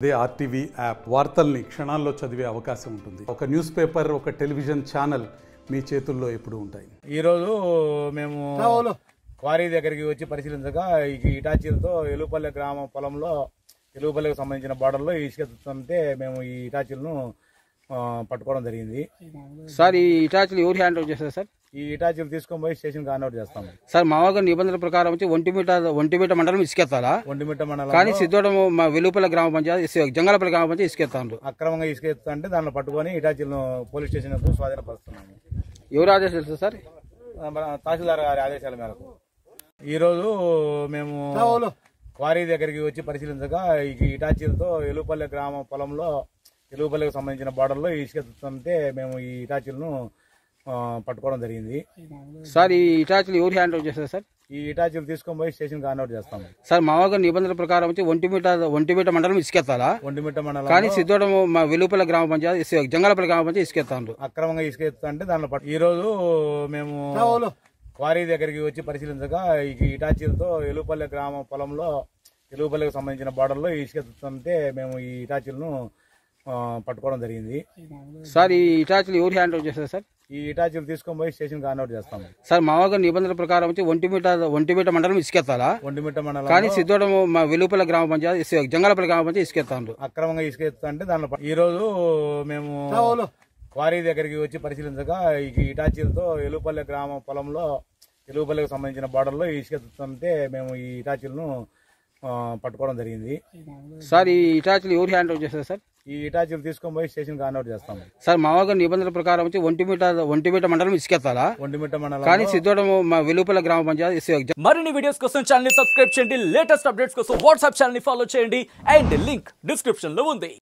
అదే RTV app వార్తల్ని క్షణాల్లో చదివే అవకాశం ఉంటుంది. ఒక న్యూస్ పేపర్, ఒక టెలివిజన్ ఛానల్ మీ చేతుల్లో ఎప్పుడు ఉంటాయి. ఈరోజు మేము క్వారీ దగ్గరికి వచ్చి పరిశీలించగా ఇటాచీలతో ఎలుపల్లె గ్రామ పొలంలో ఎలుపల్లెకు సంబంధించిన బార్డర్లో ఇసుకెత్తుతుంటే మేము ఈ ఇటాచీలను పట్టుకోవడం జరిగింది. సార్ ఈ ఇటాచీలు ఎవరు హ్యాండ్ ఓవర్ చేస్తారు సార్? ఈ ఇటాచీలు తీసుకొని పోయి స్టేషన్కి హ్యాండ్ ఓవర్ చేస్తాము సార్. మామూలుగా నిబంధనల ప్రకారం వచ్చి ఒంటిమిట మండలం ఇసుకెత్తాలా? ఒంటిమిట్ట మండలం కానీ సిద్ధోడం మా వెలుపల్లి గ్రామ పంచాయతీ జంగాలపల్లి గ్రామ పంచాయతీ ఇసుకెత్తాను. అక్రమంగా ఇసుకెత్తుంటే దాన్ని పట్టుకొని ఇటాచీలను పోలీస్ స్టేషన్కు స్వాధీనపరుస్తున్నాము. ఎవరు ఆదేశాలు సార్? తహసీల్దార్ గారి ఆదేశాల మేరకు ఈరోజు మేము క్వారీ దగ్గరికి వచ్చి పరిశీలించగా ఇటాచీలతో ఎలుపల్లె గ్రామ పొలంలో ఎలుపల్లెకు సంబంధించిన బార్డర్లో ఇసుకెత్తుతుంటే మేము ఈ ఇటాచీలను పట్టుకోవడం జరిగింది. సార్ ఈ ఇటాచీలు ఎవరు హ్యాండ్ ఓవర్ చేస్తారు సార్? ఈ ఇటాచీలు తీసుకొని పోయి స్టేషన్కి హ్యాండ్ ఓవర్ చేస్తాము. సార్ మామూలుగా నిబంధనల ప్రకారం వచ్చి ఒంటిమిట మండలం ఇసుకెత్తాలా? ఒంటిమిట్ట మండలం కానీ సిద్ధోడం మా వెలుపల్లి గ్రామ పంచాయతీ జంగాలపల్లి గ్రామ పంచాయతీ ఇసుకెత్తాను. అక్రమంగా ఇసుకెత్తుంటే దాన్ని ఈరోజు మేము క్వారీ దగ్గరికి వచ్చి పరిశీలించగా ఇటాచీలతో ఎలుపల్లె గ్రామ పొలంలో ఎలుపల్లెకు సంబంధించిన బార్డర్లో ఇసుకెత్తుతుంటే మేము ఈ ఇటాచీలను పట్టుకోవడం జరిగింది. సార్ ఈ ఇటాచీలు ఎవరు హ్యాండ్ ఓవర్ చేస్తారు సార్? ఈ ఇటాచీలు తీసుకొని పోయి స్టేషన్కి హ్యాండ్ ఓవర్ చేస్తాము. సార్ మామూలుగా నిబంధనల ప్రకారం వచ్చి ఒంటిమిట మండలం ఇసుకెత్తాలా? ఒంటిమిట్ట మండలం కానీ సిద్ధోడం మా వెలుపల్లి గ్రామ పంచాయతీ జంగాలపల్లి గ్రామ పంచాయతీ ఇసుకెత్తాను. అక్రమంగా ఇసుకెత్తుంటే దాన్ని ఈరోజు మేము క్వారీ దగ్గరికి వచ్చి పరిశీలించగా ఇటాచీలతో ఎలుపల్లె గ్రామ పొలంలో ఎలుపల్లెకు సంబంధించిన బార్డర్లో ఇసుకెత్తుతుంటే మేము ఈ ఇటాచీలను పట్టుకోవడం జరిగింది. సార్ ఈ ఇటాచీలు ఎవరు హ్యాండ్ ఓవర్ చేస్తారు సార్? ఈ ఇటాచీలు తీసుకొని పోయి స్టేషన్కి హ్యాండ్ ఓవర్ చేస్తాము. సార్ మామూలుగా నిబంధనల ప్రకారం వచ్చి ఒంటిమిట మండలం ఇసుకెత్తాలా? ఒంటిమిట్ట మండలం కానీ సిద్ధోడం మా వెలుపల్లి గ్రామ పంచాయతీ. మరిన్ని వీడియోస్ కోసం ఛానల్ ని సబ్స్క్రైబ్ చేయండి. లేటెస్ట్ అప్డేట్స్ కోసం వాట్సాప్ ఛానల్ ని ఫాలో చేయండి. అండ్ లింక్ డిస్క్రిప్షన్ లో ఉంది.